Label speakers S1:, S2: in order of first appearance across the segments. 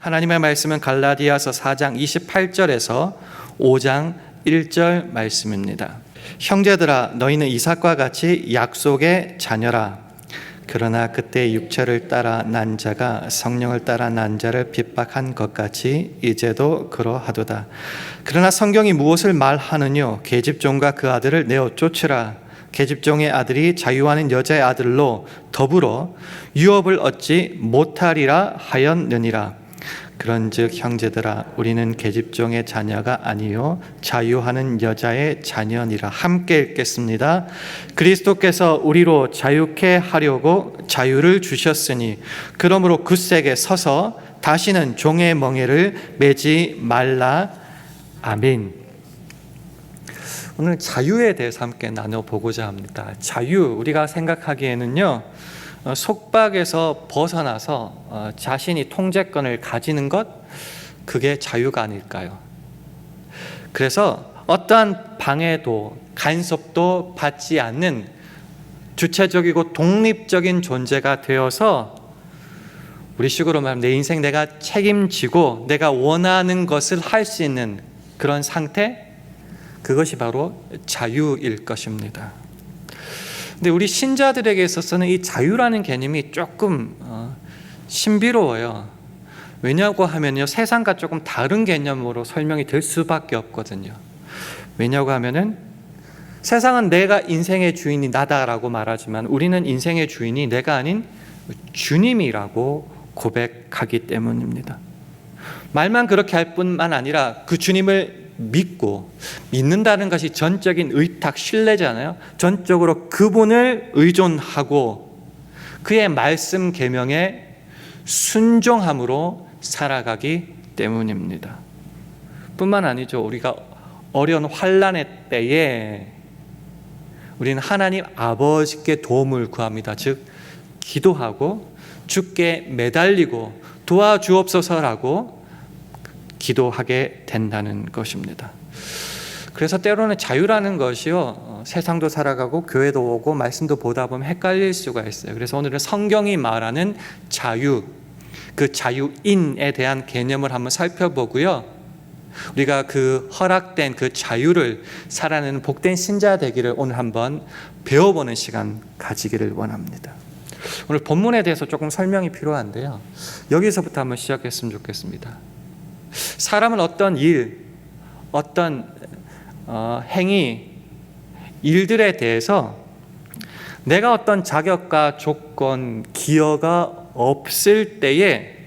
S1: 하나님의 말씀은 갈라디아서 4장 28절에서 5장 1절 말씀입니다. 형제들아, 너희는 이삭과 같이 약속의 자녀라. 그러나 그때 육체를 따라 난 자가 성령을 따라 난 자를 핍박한 것 같이 이제도 그러하도다. 그러나 성경이 무엇을 말하느뇨? 계집종과 그 아들을 내어 쫓으라. 계집종의 아들이 자유하는 여자의 아들로 더불어 유업을 얻지 못하리라 하였느니라. 그런즉 형제들아, 우리는 계집종의 자녀가 아니요 자유하는 여자의 자녀니라. 함께 읽겠습니다. 그리스도께서 우리로 자유케 하려고 자유를 주셨으니 그러므로 굳세게 서서 다시는 종의 멍에를 매지 말라. 아멘. 오늘 자유에 대해서 함께 나눠보고자 합니다. 자유, 우리가 생각하기에는요, 속박에서 벗어나서 자신이 통제권을 가지는 것, 그게 자유가 아닐까요? 그래서 어떠한 방해도 간섭도 받지 않는 주체적이고 독립적인 존재가 되어서 우리 식으로 말하면 내 인생 내가 책임지고 내가 원하는 것을 할 수 있는 그런 상태, 그것이 바로 자유일 것입니다. 근데 우리 신자들에게 있어서는 이 자유라는 개념이 조금 신비로워요. 왜냐고 하면요, 세상과 조금 다른 개념으로 설명이 될 수밖에 없거든요. 왜냐고 하면은 세상은 내가 인생의 주인이 나다라고 말하지만 우리는 인생의 주인이 내가 아닌 주님이라고 고백하기 때문입니다. 말만 그렇게 할 뿐만 아니라 그 주님을 믿는다는 것이 전적인 의탁, 신뢰잖아요. 전적으로 그분을 의존하고 그의 말씀 계명에 순종함으로 살아가기 때문입니다. 뿐만 아니죠. 우리가 어려운 환난의 때에 우리는 하나님 아버지께 도움을 구합니다. 즉 기도하고 주께 매달리고 도와주옵소서라고 기도하게 된다는 것입니다. 그래서 때로는 자유라는 것이요, 세상도 살아가고 교회도 오고 말씀도 보다 보면 헷갈릴 수가 있어요. 그래서 오늘은 성경이 말하는 자유, 그 자유인에 대한 개념을 한번 살펴보고요, 우리가 그 허락된 그 자유를 살아내는 복된 신자 되기를 오늘 한번 배워보는 시간 가지기를 원합니다. 오늘 본문에 대해서 조금 설명이 필요한데요, 여기서부터 한번 시작했으면 좋겠습니다. 사람은 어떤 일, 어떤 행위, 일들에 대해서 내가 어떤 자격과 조건, 기여가 없을 때에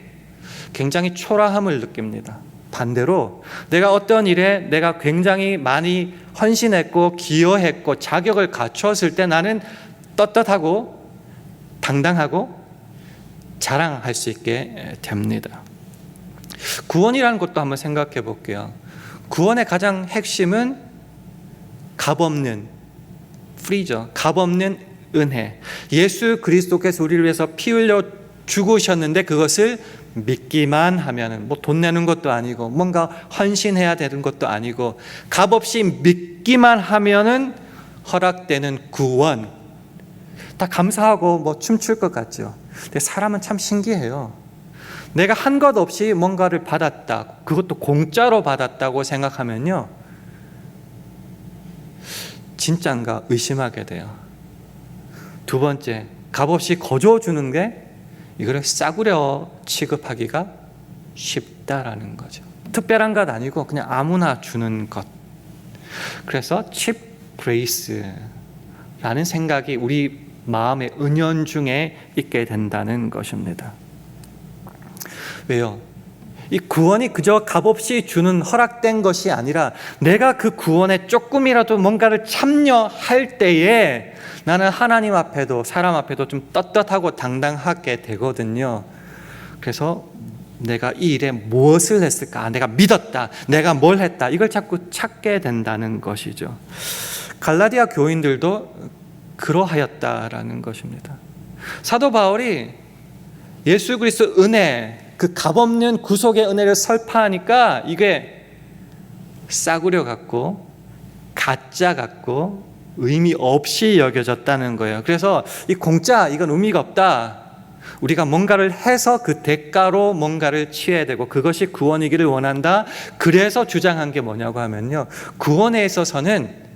S1: 굉장히 초라함을 느낍니다. 반대로 내가 어떤 일에 내가 굉장히 많이 헌신했고 기여했고 자격을 갖추었을 때 나는 떳떳하고 당당하고 자랑할 수 있게 됩니다. 구원이라는 것도 한번 생각해 볼게요. 구원의 가장 핵심은 값없는 프리죠. 값없는 은혜. 예수 그리스도께서 우리를 위해서 피 흘려 죽으셨는데 그것을 믿기만 하면은 뭐 돈 내는 것도 아니고 뭔가 헌신해야 되는 것도 아니고 값없이 믿기만 하면은 허락되는 구원. 다 감사하고 뭐 춤출 것 같죠. 근데 사람은 참 신기해요. 내가 한 것 없이 뭔가를 받았다, 그것도 공짜로 받았다고 생각하면요, 진짠가 의심하게 돼요. 두 번째, 값없이 거저주는 게 이거를 싸구려 취급하기가 쉽다라는 거죠. 특별한 것 아니고 그냥 아무나 주는 것. 그래서 cheap grace라는 생각이 우리 마음의 은연중에 있게 된다는 것입니다. 왜요? 이 구원이 그저 값없이 주는 허락된 것이 아니라 내가 그 구원에 조금이라도 뭔가를 참여할 때에 나는 하나님 앞에도 사람 앞에도 좀 떳떳하고 당당하게 되거든요. 그래서 내가 이 일에 무엇을 했을까? 내가 믿었다. 내가 뭘 했다. 이걸 자꾸 찾게 된다는 것이죠. 갈라디아 교인들도 그러하였다라는 것입니다. 사도 바울이 예수 그리스도 은혜, 그 값없는 구속의 은혜를 설파하니까 이게 싸구려 같고 가짜 같고 의미 없이 여겨졌다는 거예요. 그래서 이 공짜, 이건 의미가 없다. 우리가 뭔가를 해서 그 대가로 뭔가를 취해야 되고 그것이 구원이기를 원한다. 그래서 주장한 게 뭐냐고 하면요, 구원에 있어서는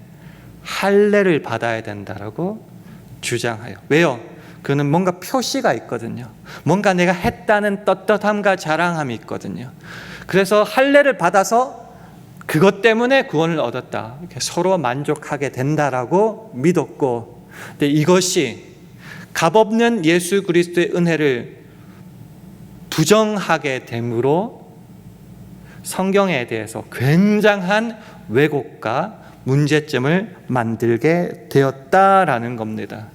S1: 할례를 받아야 된다라고 주장해요. 왜요? 그는 뭔가 표시가 있거든요. 뭔가 내가 했다는 떳떳함과 자랑함이 있거든요. 그래서 할례를 받아서 그것 때문에 구원을 얻었다, 이렇게 서로 만족하게 된다라고 믿었고, 근데 이것이 값없는 예수 그리스도의 은혜를 부정하게 됨으로 성경에 대해서 굉장한 왜곡과 문제점을 만들게 되었다라는 겁니다.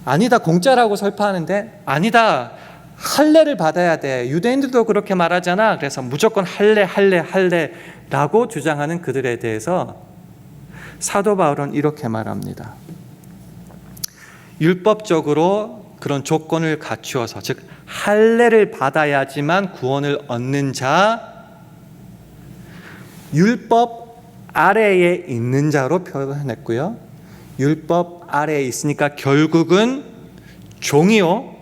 S1: 아니다, 공짜라고 설파하는데 아니다, 할례를 받아야 돼. 유대인들도 그렇게 말하잖아. 그래서 무조건 할례라고 주장하는 그들에 대해서 사도 바울은 이렇게 말합니다. 율법적으로 그런 조건을 갖추어서, 즉 할례를 받아야지만 구원을 얻는 자, 율법 아래에 있는 자로 표현했고요. 율법 아래에 있으니까 결국은 종이요,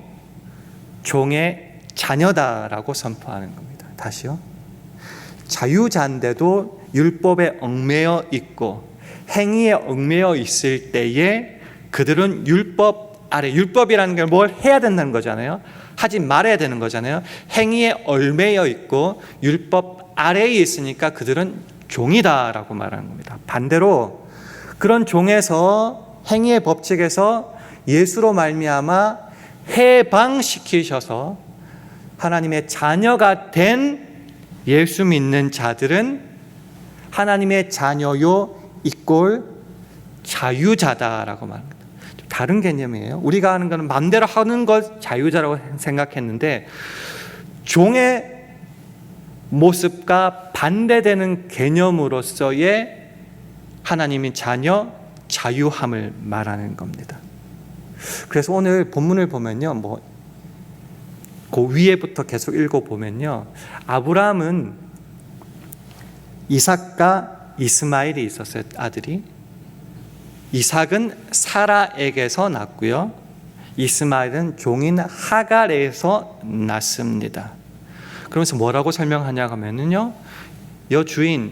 S1: 종의 자녀다라고 선포하는 겁니다. 다시요. 자유자인데도 율법에 얽매여 있고 행위에 얽매여 있을 때에 그들은 율법 아래, 율법이라는 게 뭘 해야 된다는 거잖아요. 하지 말아야 되는 거잖아요. 행위에 얽매여 있고 율법 아래에 있으니까 그들은 종이다라고 말하는 겁니다. 반대로 그런 종에서, 행위의 법칙에서 예수로 말미암아 해방시키셔서 하나님의 자녀가 된 예수 믿는 자들은 하나님의 자녀요 이꼴 자유자다라고 말합니다. 다른 개념이에요. 우리가 하는 것은 마음대로 하는 것 자유자라고 생각했는데 종의 모습과 반대되는 개념으로서의 하나님의 자녀 자유함을 말하는 겁니다. 그래서 오늘 본문을 보면요, 그 위에부터 계속 읽어보면요, 아브라함은 이삭과 이스마엘이 있었어요. 아들이. 이삭은 사라에게서 났고요, 이스마엘은 종인 하갈에서 났습니다. 그러면서 뭐라고 설명하냐 하면요, 여주인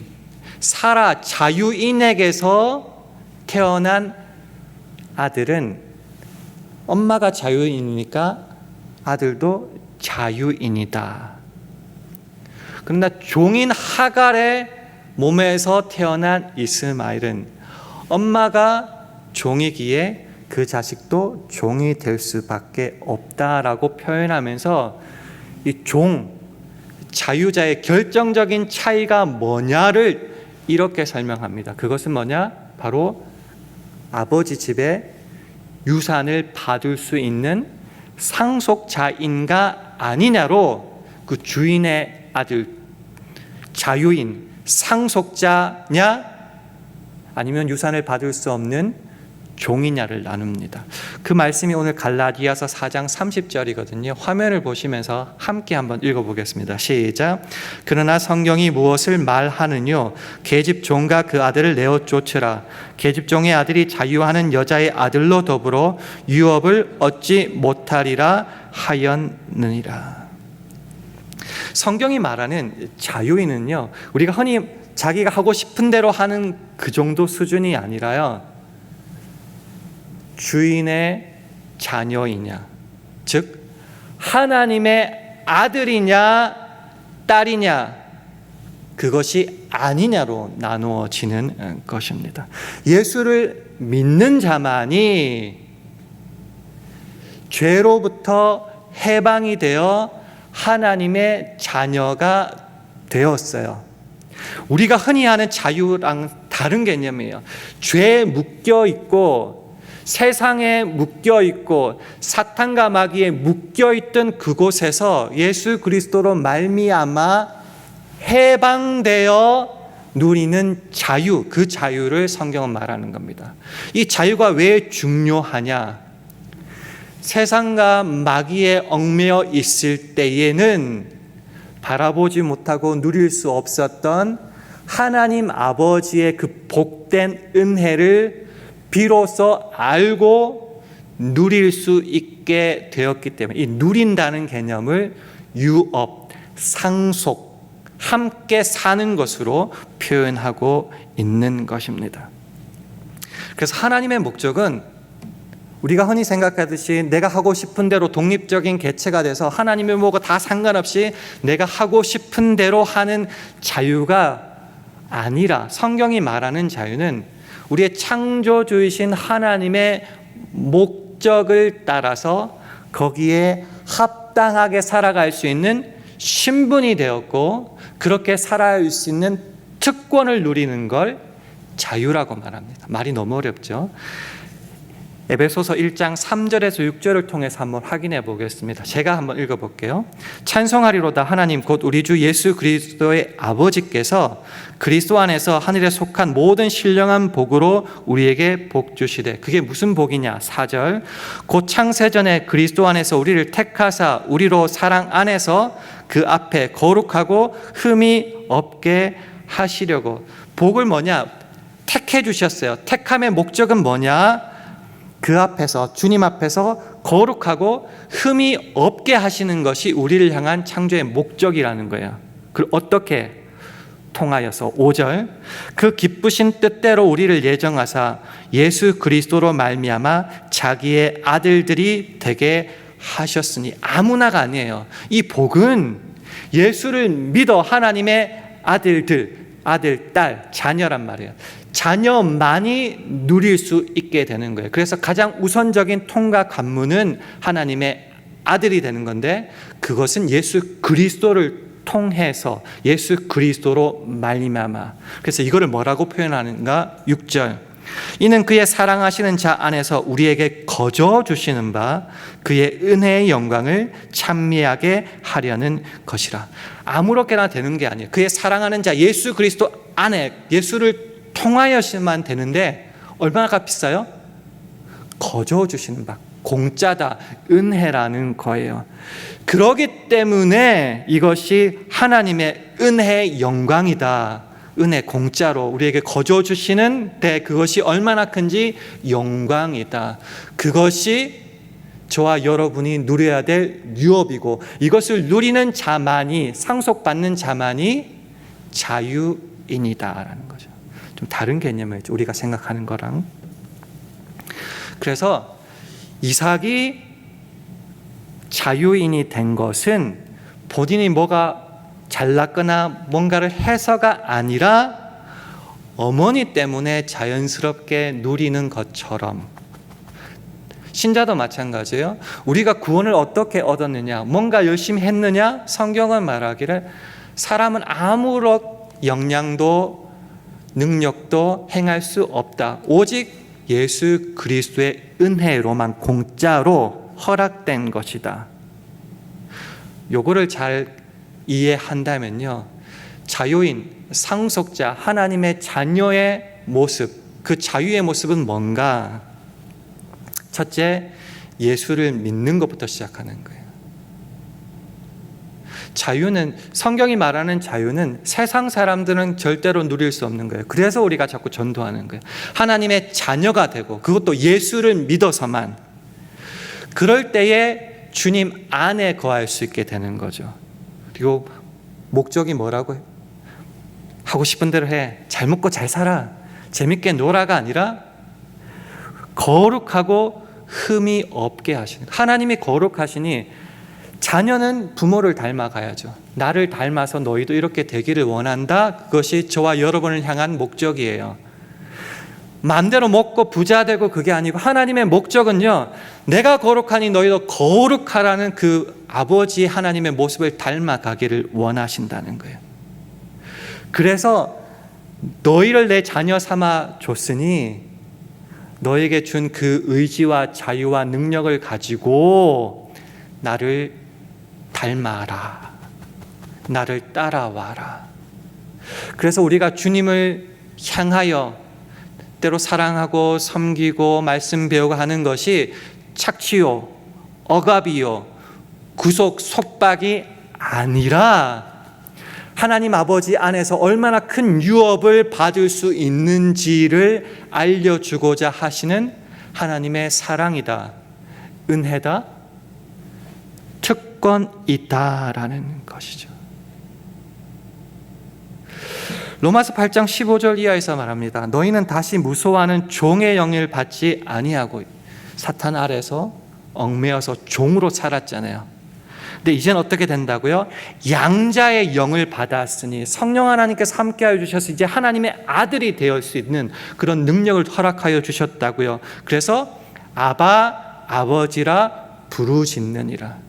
S1: 사라 자유인에게서 태어난 아들은 엄마가 자유인이니까 아들도 자유인이다. 그러나 종인 하갈의 몸에서 태어난 이스마엘은 엄마가 종이기에 그 자식도 종이 될 수밖에 없다라고 표현하면서 이 종, 자유자의 결정적인 차이가 뭐냐를 이렇게 설명합니다. 그것은 뭐냐? 바로 아버지 집에 유산을 받을 수 있는 상속자인가 아니냐로 그 주인의 아들, 자유인, 상속자냐 아니면 유산을 받을 수 없는 종이냐를 나눕니다. 그 말씀이 오늘 갈라디아서 4장 30절이거든요. 화면을 보시면서 함께 한번 읽어보겠습니다. 시작. 그러나 성경이 무엇을 말하느뇨? 계집 종과 그 아들을 내어 쫓으라. 계집 종의 아들이 자유하는 여자의 아들로 더불어 유업을 얻지 못하리라 하였느니라. 성경이 말하는 자유인은요, 우리가 흔히 자기가 하고 싶은 대로 하는 그 정도 수준이 아니라요, 주인의 자녀이냐, 즉 하나님의 아들이냐 딸이냐, 그것이 아니냐로 나누어지는 것입니다. 예수를 믿는 자만이 죄로부터 해방이 되어 하나님의 자녀가 되었어요. 우리가 흔히 하는 자유랑 다른 개념이에요. 죄에 묶여 있고 세상에 묶여 있고 사탄과 마귀에 묶여 있던 그곳에서 예수 그리스도로 말미암아 해방되어 누리는 자유, 그 자유를 성경은 말하는 겁니다. 이 자유가 왜 중요하냐? 세상과 마귀에 얽매여 있을 때에는 바라보지 못하고 누릴 수 없었던 하나님 아버지의 그 복된 은혜를 비로소 알고 누릴 수 있게 되었기 때문에 이 누린다는 개념을 유업, 상속, 함께 사는 것으로 표현하고 있는 것입니다. 그래서 하나님의 목적은 우리가 흔히 생각하듯이 내가 하고 싶은 대로 독립적인 개체가 돼서 하나님의 뭐고 다 상관없이 내가 하고 싶은 대로 하는 자유가 아니라, 성경이 말하는 자유는 우리의 창조주이신 하나님의 목적을 따라서 거기에 합당하게 살아갈 수 있는 신분이 되었고, 그렇게 살아갈 수 있는 특권을 누리는 걸 자유라고 말합니다. 말이 너무 어렵죠? 에베소서 1장 3절에서 6절을 통해서 한번 확인해 보겠습니다. 제가 한번 읽어볼게요. 찬송하리로다 하나님 곧 우리 주 예수 그리스도의 아버지께서 그리스도 안에서 하늘에 속한 모든 신령한 복으로 우리에게 복 주시되. 그게 무슨 복이냐? 4절 곧 창세전에 그리스도 안에서 우리를 택하사 우리로 사랑 안에서 그 앞에 거룩하고 흠이 없게 하시려고. 복을 뭐냐? 택해 주셨어요. 택함의 목적은 뭐냐? 그 앞에서, 주님 앞에서 거룩하고 흠이 없게 하시는 것이 우리를 향한 창조의 목적이라는 거예요. 그걸 어떻게 통하여서? 5절 그 기쁘신 뜻대로 우리를 예정하사 예수 그리스도로 말미암아 자기의 아들들이 되게 하셨으니. 아무나가 아니에요. 이 복은 예수를 믿어 하나님의 아들들, 아들, 딸, 자녀란 말이에요. 자녀만이 누릴 수 있게 되는 거예요. 그래서 가장 우선적인 통과 관문은 하나님의 아들이 되는 건데, 그것은 예수 그리스도를 통해서, 예수 그리스도로 말미암아. 그래서 이거를 뭐라고 표현하는가? 6절 이는 그의 사랑하시는 자 안에서 우리에게 거저 주시는 바 그의 은혜의 영광을 찬미하게 하려는 것이라. 아무렇게나 되는 게 아니에요. 그의 사랑하는 자 예수 그리스도 안에, 예수를 통하여만 되는데 얼마나 값비싸요? 거저 주시는 바, 공짜다, 은혜라는 거예요. 그러기 때문에 이것이 하나님의 은혜의 영광이다. 은혜, 공짜로 우리에게 거저 주시는데 그것이 얼마나 큰지 영광이다. 그것이 저와 여러분이 누려야 될 유업이고, 이것을 누리는 자만이, 상속받는 자만이 자유인이다라는 거죠. 좀 다른 개념이죠, 우리가 생각하는 거랑. 그래서 이삭이 자유인이 된 것은 본인이 뭐가 잘났거나 뭔가를 해서가 아니라 어머니 때문에 자연스럽게 누리는 것처럼, 신자도 마찬가지예요. 우리가 구원을 어떻게 얻었느냐, 뭔가 열심히 했느냐? 성경은 말하기를 사람은 아무런 역량도 능력도 행할 수 없다. 오직 예수 그리스도의 은혜로만, 공짜로 허락된 것이다. 요거를 잘 이해한다면요, 자유인, 상속자, 하나님의 자녀의 모습, 그 자유의 모습은 뭔가? 첫째, 예수를 믿는 것부터 시작하는 거예요. 자유는, 성경이 말하는 자유는 세상 사람들은 절대로 누릴 수 없는 거예요. 그래서 우리가 자꾸 전도하는 거예요. 하나님의 자녀가 되고, 그것도 예수를 믿어서만. 그럴 때에 주님 안에 거할 수 있게 되는 거죠. 그리고 목적이 뭐라고 해요? 하고 싶은 대로 해, 잘 먹고 잘 살아, 재밌게 놀아가 아니라 거룩하고 흠이 없게 하시는, 하나님이 거룩하시니 자녀는 부모를 닮아가야죠. 나를 닮아서 너희도 이렇게 되기를 원한다. 그것이 저와 여러분을 향한 목적이에요. 마음대로 먹고 부자 되고 그게 아니고, 하나님의 목적은요, 내가 거룩하니 너희도 거룩하라는 그 아버지 하나님의 모습을 닮아가기를 원하신다는 거예요. 그래서 너희를 내 자녀 삼아 줬으니 너에게 준 그 의지와 자유와 능력을 가지고 나를 닮아라, 나를 따라와라. 그래서 우리가 주님을 향하여 때로 사랑하고 섬기고 말씀 배우고 하는 것이 착취요, 억압이요, 구속, 속박이 아니라 하나님 아버지 안에서 얼마나 큰 유업을 받을 수 있는지를 알려주고자 하시는 하나님의 사랑이다, 은혜다, 특권이다라는 것이죠. 로마서 8장 15절 이하에서 말합니다. 너희는 다시 무소하는 종의 영을 받지 아니하고 사탄 아래서 얽매여서 종으로 살았잖아요. 근데 이제는 어떻게 된다고요? 양자의 영을 받았으니 성령 하나님께서 함께하여 주셔서 이제 하나님의 아들이 되어 수 있는 그런 능력을 허락하여 주셨다고요. 그래서 아바 아버지라 부르짖느니라.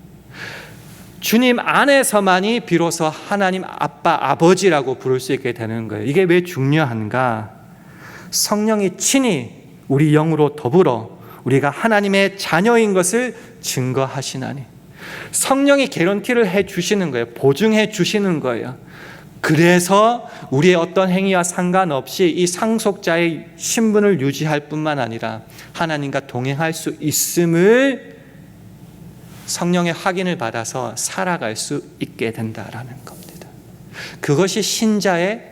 S1: 주님 안에서만이 비로소 하나님 아빠 아버지라고 부를 수 있게 되는 거예요. 이게 왜 중요한가? 성령이 친히 우리 영으로 더불어 우리가 하나님의 자녀인 것을 증거하시나니, 성령이 개런티를 해 주시는 거예요. 보증해 주시는 거예요. 그래서 우리의 어떤 행위와 상관없이 이 상속자의 신분을 유지할 뿐만 아니라 하나님과 동행할 수 있음을 성령의 확인을 받아서 살아갈 수 있게 된다라는 겁니다. 그것이 신자의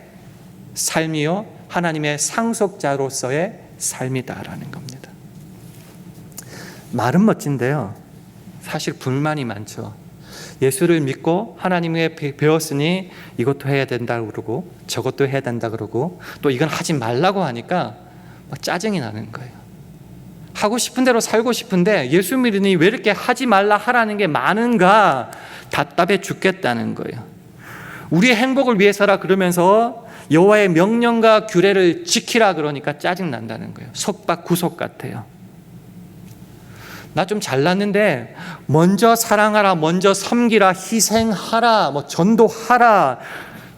S1: 삶이요 하나님의 상속자로서의 삶이다라는 겁니다. 말은 멋진데요, 사실 불만이 많죠. 예수를 믿고 하나님에 배웠으니 이것도 해야 된다 그러고 저것도 해야 된다 그러고 또 이건 하지 말라고 하니까 막 짜증이 나는 거예요. 하고 싶은 대로 살고 싶은데 예수 믿으니 왜 이렇게 하지 말라 하라는 게 많은가 답답해 죽겠다는 거예요. 우리의 행복을 위해서라 그러면서 여호와의 명령과 규례를 지키라 그러니까 짜증 난다는 거예요. 속박 구속 같아요. 나 좀 잘났는데 먼저 사랑하라, 먼저 섬기라, 희생하라, 뭐 전도하라,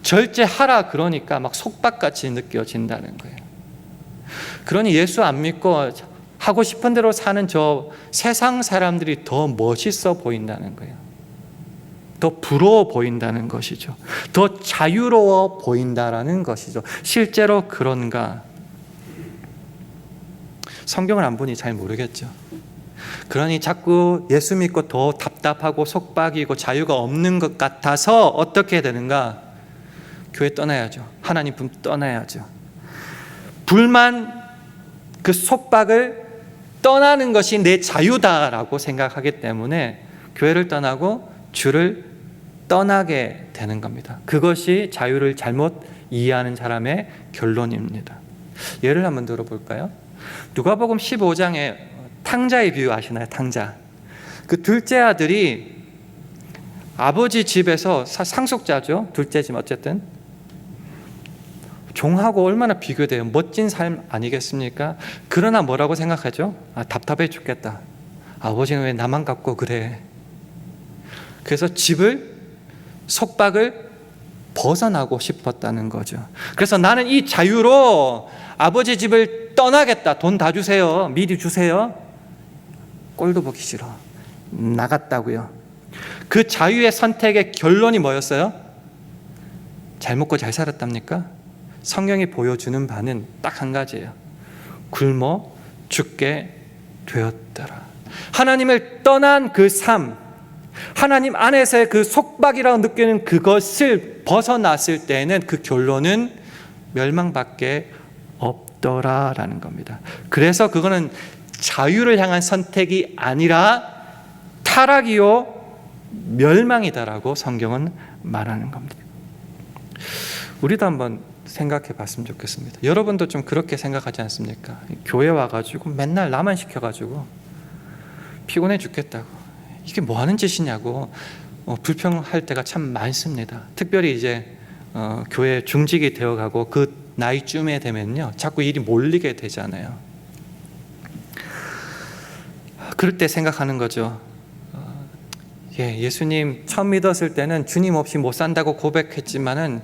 S1: 절제하라 그러니까 막 속박같이 느껴진다는 거예요. 그러니 예수 안 믿고 하고 싶은 대로 사는 저 세상 사람들이 더 멋있어 보인다는 거예요. 더 부러워 보인다는 것이죠. 더 자유로워 보인다라는 것이죠. 실제로 그런가? 성경을 안 보니 잘 모르겠죠. 그러니 자꾸 예수 믿고 더 답답하고 속박이고 자유가 없는 것 같아서 어떻게 되는가? 교회 떠나야죠. 하나님 품 떠나야죠. 불만, 그 속박을 떠나는 것이 내 자유다라고 생각하기 때문에 교회를 떠나고 주를 떠나게 되는 겁니다. 그것이 자유를 잘못 이해하는 사람의 결론입니다. 예를 한번 들어볼까요? 누가복음 15장에 탕자의 비유 아시나요? 탕자. 그 둘째 아들이 아버지 집에서 상속자죠. 둘째지만 어쨌든 종하고 얼마나 비교돼요. 멋진 삶 아니겠습니까? 그러나 뭐라고 생각하죠? 답답해 죽겠다. 아버지는 왜 나만 갖고 그래? 그래서 집을, 속박을 벗어나고 싶었다는 거죠. 그래서 나는 이 자유로 아버지 집을 떠나겠다. 돈 다 주세요. 미리 주세요. 꼴도 보기 싫어. 나갔다고요. 그 자유의 선택의 결론이 뭐였어요? 잘 먹고 잘 살았답니까? 성경이 보여주는 바는 딱 한 가지예요. 굶어 죽게 되었더라. 하나님을 떠난 그 삶, 하나님 안에서의 그 속박이라고 느끼는 그것을 벗어났을 때는 그 결론은 멸망밖에 없더라라는 겁니다. 그래서 그거는 자유를 향한 선택이 아니라 타락이요 멸망이다라고 성경은 말하는 겁니다. 우리도 한번 생각해 봤으면 좋겠습니다. 여러분도 좀 그렇게 생각하지 않습니까? 교회 와가지고 맨날 나만 시켜가지고 피곤해 죽겠다고, 이게 뭐 하는 짓이냐고 불평할 때가 참 많습니다. 특별히 이제 교회 중직이 되어가고 그 나이쯤에 되면요 자꾸 일이 몰리게 되잖아요. 그럴 때 생각하는 거죠. 예수님 처음 믿었을 때는 주님 없이 못 산다고 고백했지만은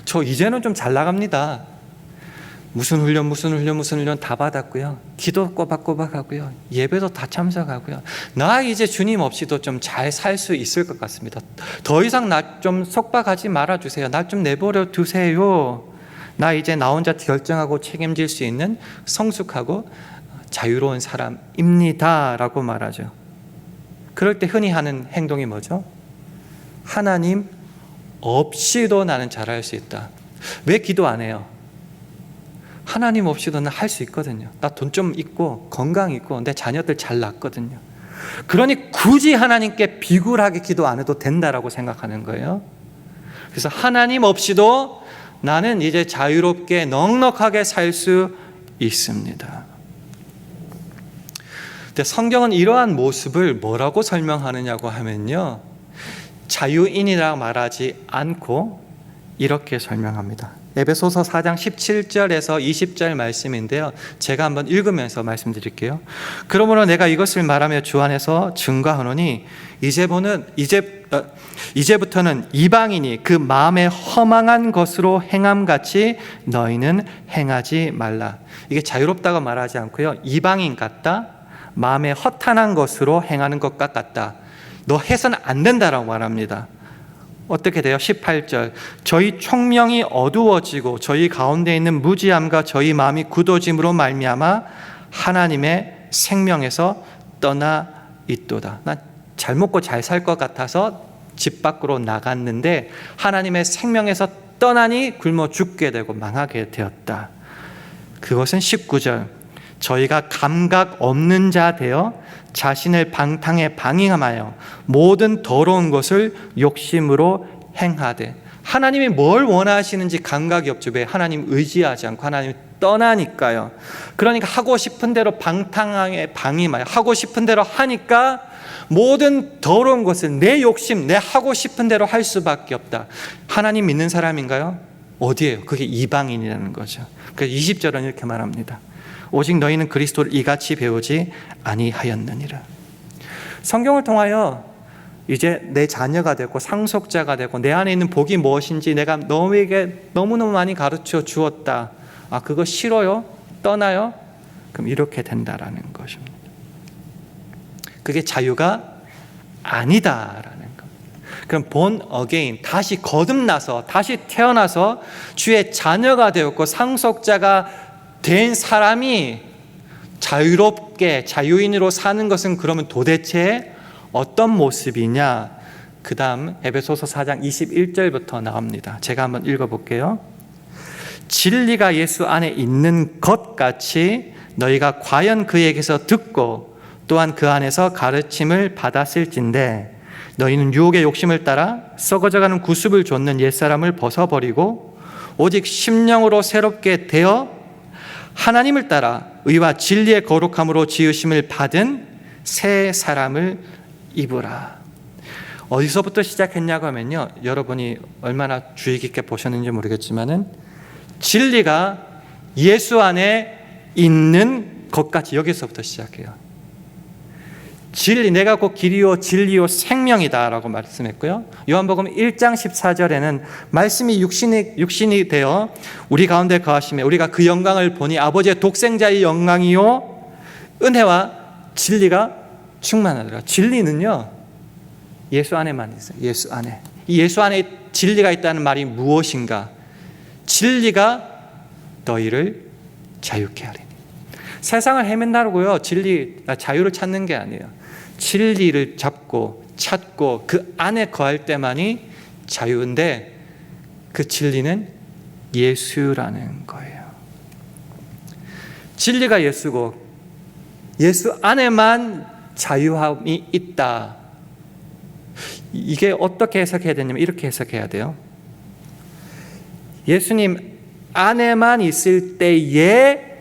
S1: 저 이제는 좀 잘 나갑니다. 무슨 훈련 다 받았고요. 기도 꼬박꼬박 하고요. 예배도 다 참석하고요. 나 이제 주님 없이도 좀 잘 살 수 있을 것 같습니다. 더 이상 나 좀 속박하지 말아주세요. 나 좀 내버려 두세요. 나 이제 나 혼자 결정하고 책임질 수 있는 성숙하고 자유로운 사람입니다 라고 말하죠. 그럴 때 흔히 하는 행동이 뭐죠? 하나님 없이도 나는 잘할 수 있다. 왜 기도 안 해요? 하나님 없이도 난 할 수 있거든요. 나 돈 좀 있고 건강 있고 내 자녀들 잘 낳거든요. 그러니 굳이 하나님께 비굴하게 기도 안 해도 된다라고 생각하는 거예요. 그래서 하나님 없이도 나는 이제 자유롭게 넉넉하게 살 수 있습니다. 근데 성경은 이러한 모습을 뭐라고 설명하느냐고 하면요, 자유인이라고 말하지 않고 이렇게 설명합니다. 에베소서 4장 17절에서 20절 말씀인데요, 제가 한번 읽으면서 말씀드릴게요. 그러므로 내가 이것을 말하며 주 안에서 증거하노니 이제부터는 이방인이 그 마음에 허망한 것으로 행함같이 너희는 행하지 말라. 이게 자유롭다고 말하지 않고요, 이방인 같다, 마음에 허탄한 것으로 행하는 것과 같다, 너 해서는 안 된다라고 말합니다. 어떻게 돼요? 18절, 저희 총명이 어두워지고 저희 가운데 있는 무지함과 저희 마음이 굳어짐으로 말미암아 하나님의 생명에서 떠나 있도다. 난 잘 먹고 잘 살 것 같아서 집 밖으로 나갔는데 하나님의 생명에서 떠나니 굶어 죽게 되고 망하게 되었다. 그것은 19절, 저희가 감각 없는 자 되어 자신을 방탕에 방임하여 모든 더러운 것을 욕심으로 행하되. 하나님이 뭘 원하시는지 감각이 없죠. 왜? 하나님 의지하지 않고 하나님 떠나니까요. 그러니까 하고 싶은 대로 방탕하게 방임하여 하고 싶은 대로 하니까 모든 더러운 것을 내 욕심, 내 하고 싶은 대로 할 수밖에 없다. 하나님 믿는 사람인가요? 어디예요? 그게 이방인이라는 거죠. 그래서 20절은 이렇게 말합니다. 오직 너희는 그리스도를 이같이 배우지 아니하였느니라. 성경을 통하여 이제 내 자녀가 되고 상속자가 되고 내 안에 있는 복이 무엇인지 내가 너에게 너무너무 많이 가르쳐 주었다. 아, 그거 싫어요? 떠나요? 그럼 이렇게 된다라는 것입니다. 그게 자유가 아니다라는 것. 그럼 born again, 다시 거듭나서 다시 태어나서 주의 자녀가 되었고 상속자가 된 사람이 자유롭게 자유인으로 사는 것은 그러면 도대체 어떤 모습이냐? 그 다음 에베소서 4장 21절부터 나옵니다. 제가 한번 읽어볼게요. 진리가 예수 안에 있는 것 같이 너희가 과연 그에게서 듣고 또한 그 안에서 가르침을 받았을진데 너희는 유혹의 욕심을 따라 썩어져가는 구습을 좇는 옛사람을 벗어버리고 오직 심령으로 새롭게 되어 하나님을 따라 의와 진리의 거룩함으로 지으심을 받은 새 사람을 입으라. 어디서부터 시작했냐고 하면요, 여러분이 얼마나 주의 깊게 보셨는지 모르겠지만은 진리가 예수 안에 있는 것까지 여기서부터 시작해요. 진리, 내가 곧 길이요 진리요 생명이다 라고 말씀했고요, 요한복음 1장 14절에는 말씀이 육신이 되어 우리 가운데 거하시며 우리가 그 영광을 보니 아버지의 독생자의 영광이요 은혜와 진리가 충만하더라. 진리는요 예수 안에만 있어요. 예수 안에. 이 예수 안에 진리가 있다는 말이 무엇인가? 진리가 너희를 자유케 하리니. 세상을 헤맨다고요 자유를 찾는 게 아니에요. 진리를 잡고 찾고 그 안에 거할 때만이 자유인데 그 진리는 예수라는 거예요. 진리가 예수고 예수 안에만 자유함이 있다. 이게 어떻게 해석해야 되냐면 이렇게 해석해야 돼요. 예수님 안에만 있을 때에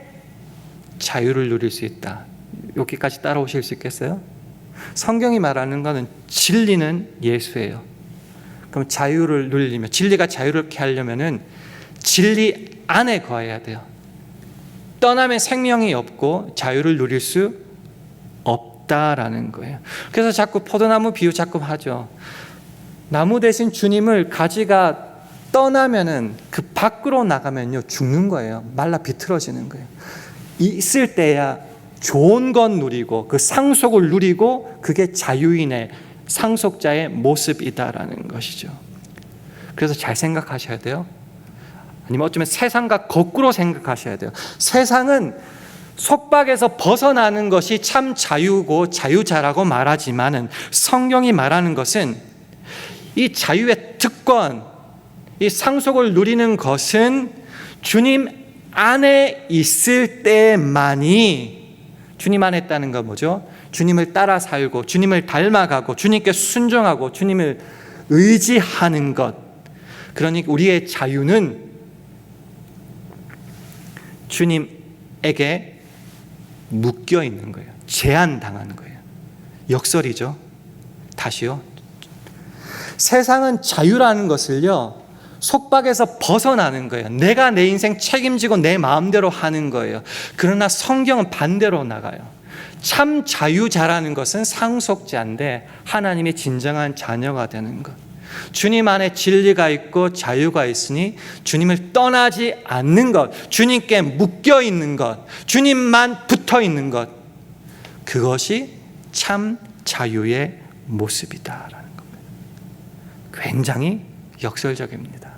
S1: 자유를 누릴 수 있다. 여기까지 따라오실 수 있겠어요? 성경이 말하는 것은 진리는 예수예요. 그럼 자유를 누리려면, 진리가 자유롭게 하려면은 진리 안에 거해야 돼요. 떠나면 생명이 없고 자유를 누릴 수 없다라는 거예요. 그래서 자꾸 포도나무 비유 자꾸 하죠. 나무 대신 주님을 가지가 떠나면은 그 밖으로 나가면요 죽는 거예요. 말라 비틀어지는 거예요. 있을 때야 좋은 건 누리고 그 상속을 누리고 그게 자유인의 상속자의 모습이다라는 것이죠. 그래서 잘 생각하셔야 돼요. 아니면 어쩌면 세상과 거꾸로 생각하셔야 돼요. 세상은 속박에서 벗어나는 것이 참 자유고 자유자라고 말하지만은 성경이 말하는 것은 이 자유의 특권, 이 상속을 누리는 것은 주님 안에 있을 때만이, 주님 안에 있다는 건 뭐죠? 주님을 따라 살고 주님을 닮아가고 주님께 순종하고 주님을 의지하는 것. 그러니 우리의 자유는 주님에게 묶여 있는 거예요. 제한당하는 거예요. 역설이죠. 다시요. 세상은 자유라는 것을요, 속박에서 벗어나는 거예요. 내가 내 인생 책임지고 내 마음대로 하는 거예요. 그러나 성경은 반대로 나가요. 참 자유자라는 것은 상속자인데 하나님의 진정한 자녀가 되는 것. 주님 안에 진리가 있고 자유가 있으니 주님을 떠나지 않는 것, 주님께 묶여 있는 것, 주님만 붙어 있는 것, 그것이 참 자유의 모습이다라는 겁니다. 굉장히 역설적입니다.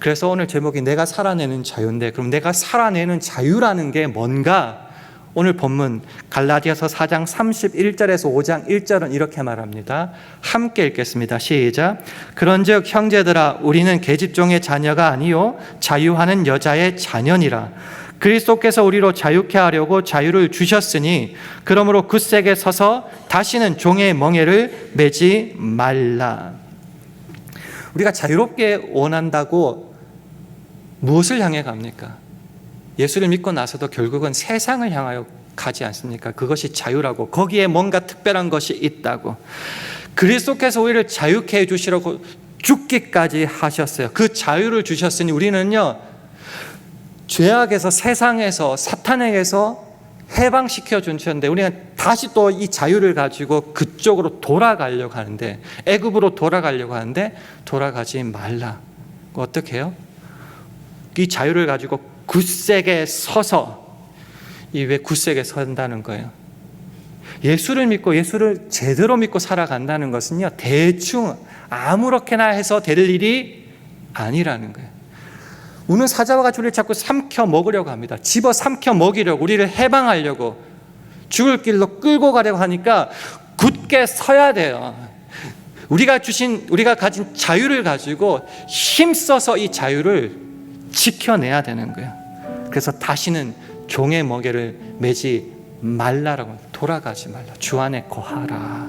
S1: 그래서 오늘 제목이 내가 살아내는 자유인데, 그럼 내가 살아내는 자유라는 게 뭔가? 오늘 본문 갈라디아서 4장 31절에서 5장 1절은 이렇게 말합니다. 함께 읽겠습니다. 시작. 그런즉 형제들아, 우리는 계집종의 자녀가 아니요 자유하는 여자의 자녀니라. 그리스도께서 우리로 자유케 하려고 자유를 주셨으니 그러므로 굳세게 서서 다시는 종의 멍에를 매지 말라. 우리가 자유롭게 원한다고 무엇을 향해 갑니까? 예수를 믿고 나서도 결국은 세상을 향하여 가지 않습니까? 그것이 자유라고, 거기에 뭔가 특별한 것이 있다고. 그리스도께서 우리를 자유케 해주시려고 죽기까지 하셨어요. 그 자유를 주셨으니 우리는요, 죄악에서, 세상에서, 사탄에게서 해방시켜 주셨는데 우리는 다시 또 이 자유를 가지고 그쪽으로 돌아가려고 하는데, 애굽으로 돌아가려고 하는데 돌아가지 말라. 어떻게 해요? 이 자유를 가지고 굳세게 서서, 이 왜 굳세게 선다는 거예요? 예수를 믿고 예수를 제대로 믿고 살아간다는 것은요, 대충 아무렇게나 해서 될 일이 아니라는 거예요. 우는 사자와 같이 우리를 자꾸 삼켜 먹으려고 합니다. 집어 삼켜 먹이려고, 우리를 해방하려고, 죽을 길로 끌고 가려고 하니까 굳게 서야 돼요. 우리가 가진 자유를 가지고 힘써서 이 자유를 지켜내야 되는 거예요. 그래서 다시는 종의 멍에를 매지 말라라고, 돌아가지 말라. 주 안에 거하라.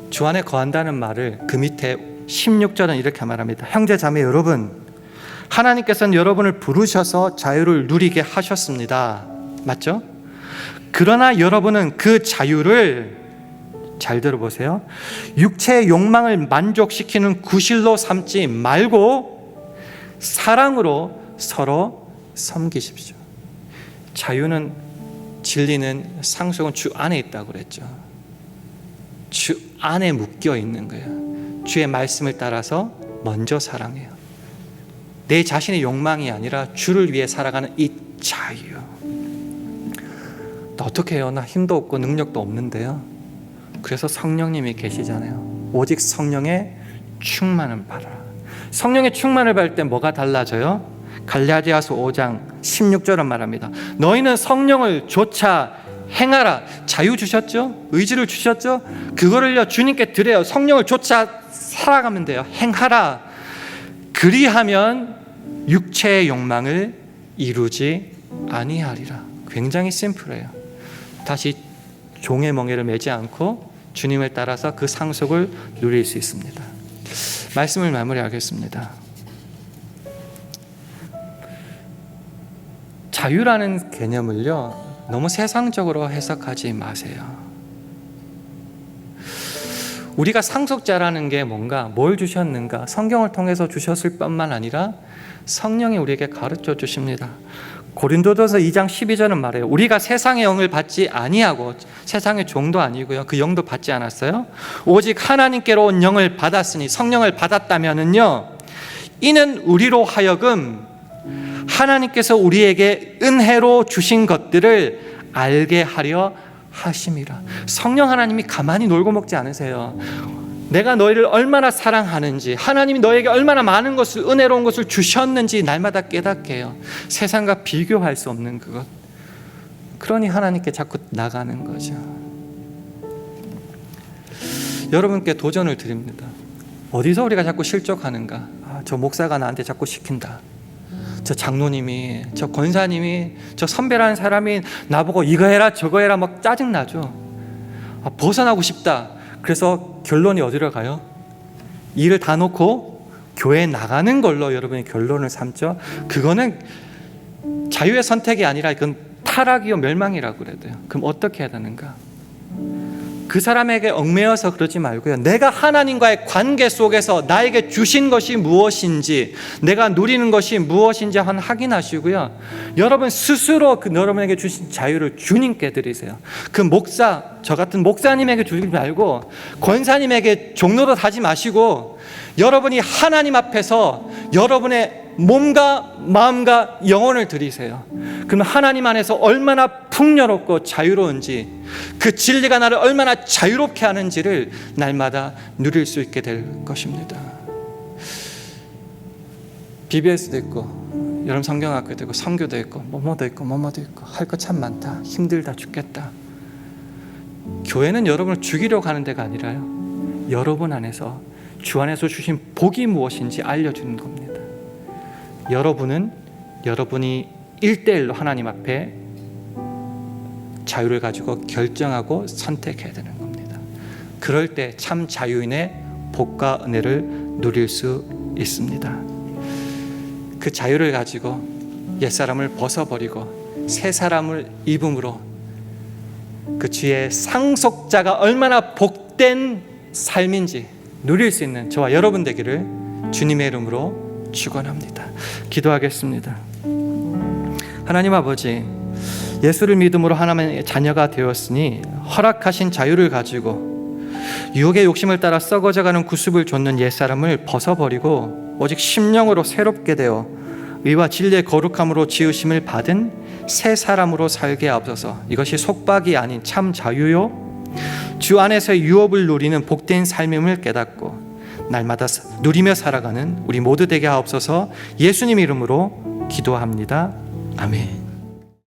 S1: 주 안에 거한다는 말을 그 밑에 16절은 이렇게 말합니다. 형제 자매 여러분, 하나님께서는 여러분을 부르셔서 자유를 누리게 하셨습니다. 맞죠? 그러나 여러분은 그 자유를, 잘 들어보세요, 육체의 욕망을 만족시키는 구실로 삼지 말고 사랑으로 서로 섬기십시오. 자유는, 진리는, 상속은 주 안에 있다고 그랬죠. 주 안에 묶여 있는 거예요. 주의 말씀을 따라서 먼저 사랑해요. 내 자신의 욕망이 아니라 주를 위해 살아가는 이 자유. 나 어떻게 해요? 나 힘도 없고 능력도 없는데요. 그래서 성령님이 계시잖아요. 오직 성령의 충만을 받아라. 성령의 충만을 받을 때 뭐가 달라져요? 갈라디아서 5장 16절은 말합니다. 너희는 성령을 조차 행하라. 자유 주셨죠? 의지를 주셨죠? 그거를요, 주님께 드려요. 성령을 조차 살아가면 돼요. 행하라. 그리하면 육체의 욕망을 이루지 아니하리라. 굉장히 심플해요. 다시 종의 멍에를 매지 않고 주님을 따라서 그 상속을 누릴 수 있습니다. 말씀을 마무리하겠습니다. 자유라는 개념을요, 너무 세상적으로 해석하지 마세요. 우리가 상속자라는 게 뭔가, 뭘 주셨는가, 성경을 통해서 주셨을 뿐만 아니라 성령이 우리에게 가르쳐 주십니다. 고린도전서 2장 12절은 말해요. 우리가 세상의 영을 받지 아니하고, 세상의 종도 아니고요, 그 영도 받지 않았어요. 오직 하나님께로 온 영을 받았으니, 성령을 받았다면은요, 이는 우리로 하여금 하나님께서 우리에게 은혜로 주신 것들을 알게 하려 하심이라. 성령 하나님이 가만히 놀고 먹지 않으세요. 내가 너희를 얼마나 사랑하는지, 하나님이 너에게 얼마나 많은 것을, 은혜로운 것을 주셨는지 날마다 깨닫게 해요. 세상과 비교할 수 없는 그것. 그러니 하나님께 자꾸 나가는 거죠. 여러분께 도전을 드립니다. 어디서 우리가 자꾸 실족하는가? 저 목사가 나한테 자꾸 시킨다. 저 장로님이, 저 권사님이, 저 선배라는 사람이 나보고 이거 해라 저거 해라 막 짜증나죠. 벗어나고 싶다. 그래서 결론이 어디로 가요? 일을 다 놓고 교회에 나가는 걸로 여러분이 결론을 삼죠. 그거는 자유의 선택이 아니라 이건 타락이요 멸망이라고 그래야 돼요. 그럼 어떻게 해야 되는가? 그 사람에게 얽매여서 그러지 말고요, 내가 하나님과의 관계 속에서 나에게 주신 것이 무엇인지, 내가 누리는 것이 무엇인지 확인하시고요, 여러분 스스로 그 여러분에게 주신 자유를 주님께 드리세요. 그 목사, 저 같은 목사님에게 주지 말고 권사님에게 종로로 하지 마시고 여러분이 하나님 앞에서 여러분의 몸과 마음과 영혼을 드리세요. 그럼 하나님 안에서 얼마나 풍요롭고 자유로운지, 그 진리가 나를 얼마나 자유롭게 하는지를 날마다 누릴 수 있게 될 것입니다. BBS도 있고 여러분 성경학교도 있고 선교도 있고 뭐뭐도 있고 할 것 참 많다. 힘들다 죽겠다. 교회는 여러분을 죽이려고 하는 데가 아니라요, 여러분 안에서 주 안에서 주신 복이 무엇인지 알려주는 겁니다. 여러분은 여러분이 1대1로 하나님 앞에 자유를 가지고 결정하고 선택해야 되는 겁니다. 그럴 때 참 자유인의 복과 은혜를 누릴 수 있습니다. 그 자유를 가지고 옛사람을 벗어버리고 새 사람을 입음으로 그 주의 상속자가 얼마나 복된 삶인지 누릴 수 있는 저와 여러분 되기를 주님의 이름으로 축원합니다. 기도하겠습니다. 하나님 아버지, 예수를 믿음으로 하나님의 자녀가 되었으니 허락하신 자유를 가지고 유혹의 욕심을 따라 썩어져가는 구습을 좇는 옛사람을 벗어버리고 오직 심령으로 새롭게 되어 의와 진리의 거룩함으로 지으심을 받은 새 사람으로 살게 하옵소서. 이것이 속박이 아닌 참 자유요 주 안에서의 유업을 누리는 복된 삶임을 깨닫고 날마다 누리며 살아가는 우리 모두 되게 하옵소서. 예수님 이름으로 기도합니다. 아멘.